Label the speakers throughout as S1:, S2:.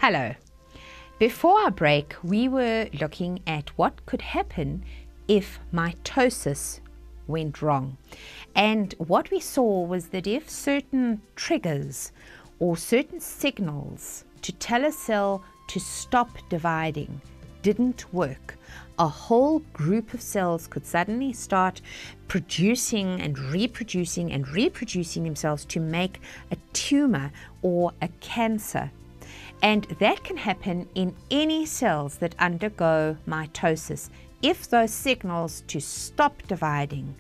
S1: Hello. Before our break, we were looking at what could happen if mitosis went wrong. And what we saw was that if certain triggers or certain signals to tell a cell to stop dividing didn't work, a whole group of cells could suddenly start producing and reproducing themselves to make a tumor or a cancer. And that can happen in any cells that undergo mitosis if those signals to stop dividing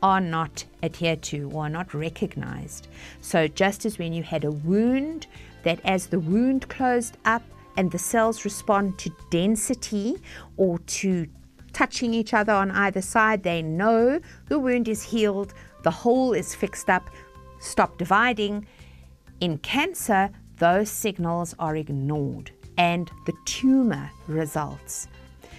S1: are not adhered to or are not recognized. So just as when you had a wound, that as the wound closed up and the cells respond to density or to touching each other on either side, they know the wound is healed, the hole is fixed up, stop dividing. In cancer, those signals are ignored and the tumor results.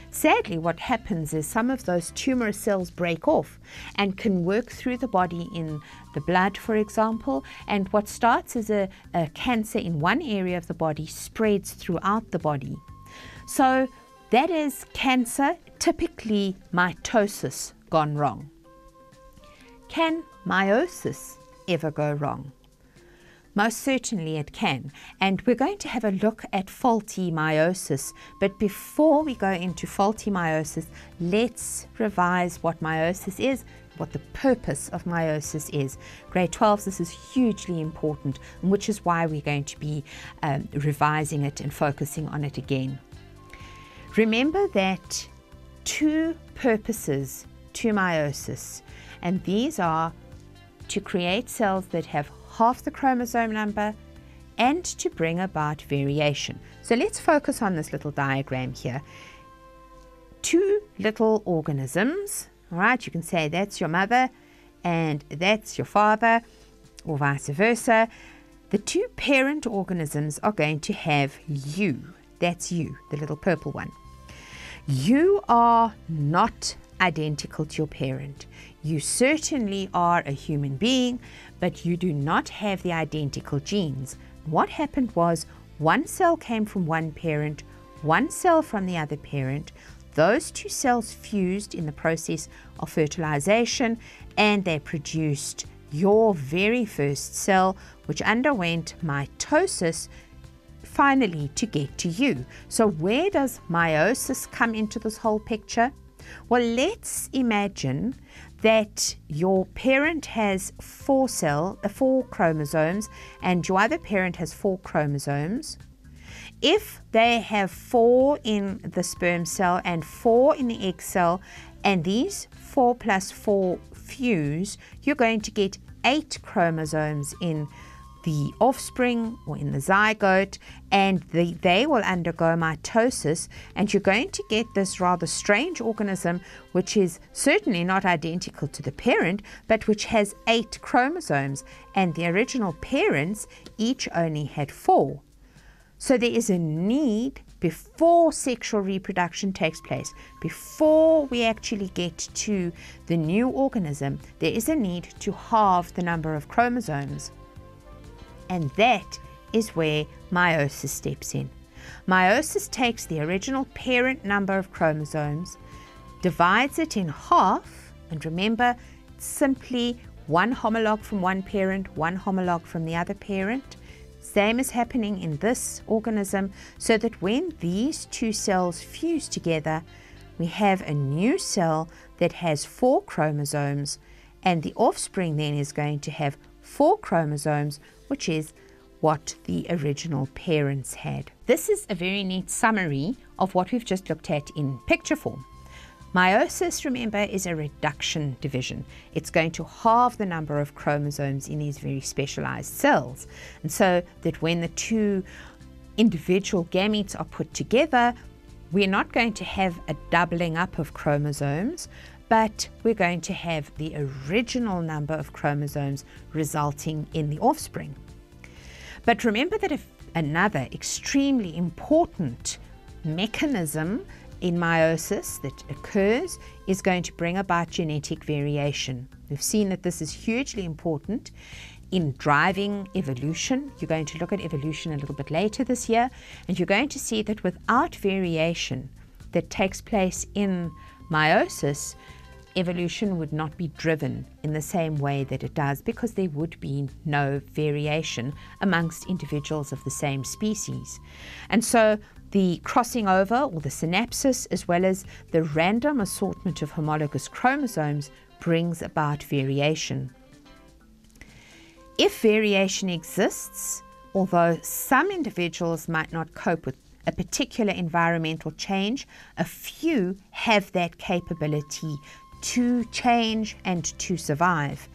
S1: Sadly, what happens is some of those tumorous cells break off and can work through the body in the blood, for example, and what starts as a cancer in one area of the body spreads throughout the body. So that is cancer, typically mitosis gone wrong. Can meiosis ever go wrong? Most certainly it can, and we're going to have a look at faulty meiosis. But before we go into faulty meiosis, let's revise what meiosis is, what the purpose of meiosis is. Grade 12s, this is hugely important, which is why we're going to be revising it and focusing on it again. Remember that two purposes to meiosis, and these are to create cells that have half the chromosome number and to bring about variation. So let's focus on this little diagram here. Two little organisms, all right, you can say that's your mother and that's your father, or vice versa. The two parent organisms are going to have you. That's you, the little purple one. You are not identical to your parent. You certainly are a human being, but you do not have the identical genes. What happened was one cell came from one parent, one cell from the other parent. Those two cells fused in the process of fertilization, and they produced your very first cell, which underwent mitosis finally to get to you. So where does meiosis come into this whole picture? Well, let's imagine that your parent has four chromosomes and your other parent has 4 chromosomes. If they have 4 in the sperm cell and 4 in the egg cell, and these 4 plus 4 fuse, you're going to get 8 chromosomes in the offspring or in the zygote, and they will undergo mitosis, and you're going to get this rather strange organism which is certainly not identical to the parent, but which has 8 chromosomes, and the original parents each only had 4. So there is a need before sexual reproduction takes place, before we actually get to the new organism, there is a need to halve the number of chromosomes. And that is where meiosis steps in. Meiosis takes the original parent number of chromosomes, divides it in half, and remember, simply one homologue from one parent, one homologue from the other parent. Same is happening in this organism, so that when these two cells fuse together, we have a new cell that has 4 chromosomes, and the offspring then is going to have 4 chromosomes, which is what the original parents had. This is a very neat summary of what we've just looked at in picture form. Meiosis, remember, is a reduction division. It's going to halve the number of chromosomes in these very specialized cells. And so that when the two individual gametes are put together, we're not going to have a doubling up of chromosomes, but we're going to have the original number of chromosomes resulting in the offspring. But remember that if another extremely important mechanism in meiosis that occurs is going to bring about genetic variation. We've seen that this is hugely important in driving evolution. You're going to look at evolution a little bit later this year, and you're going to see that without variation that takes place in meiosis, evolution would not be driven in the same way that it does, because there would be no variation amongst individuals of the same species. And so the crossing over, or the synapsis, as well as the random assortment of homologous chromosomes, brings about variation. If variation exists, although some individuals might not cope with a particular environmental change, a few have that capability to change and to survive.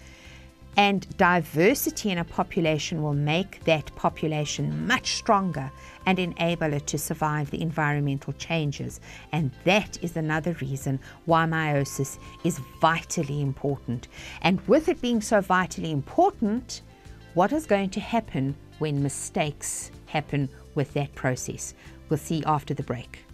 S1: And diversity in a population will make that population much stronger and enable it to survive the environmental changes. And that is another reason why meiosis is vitally important. And with it being so vitally important, what is going to happen when mistakes happen with that process? We'll see after the break.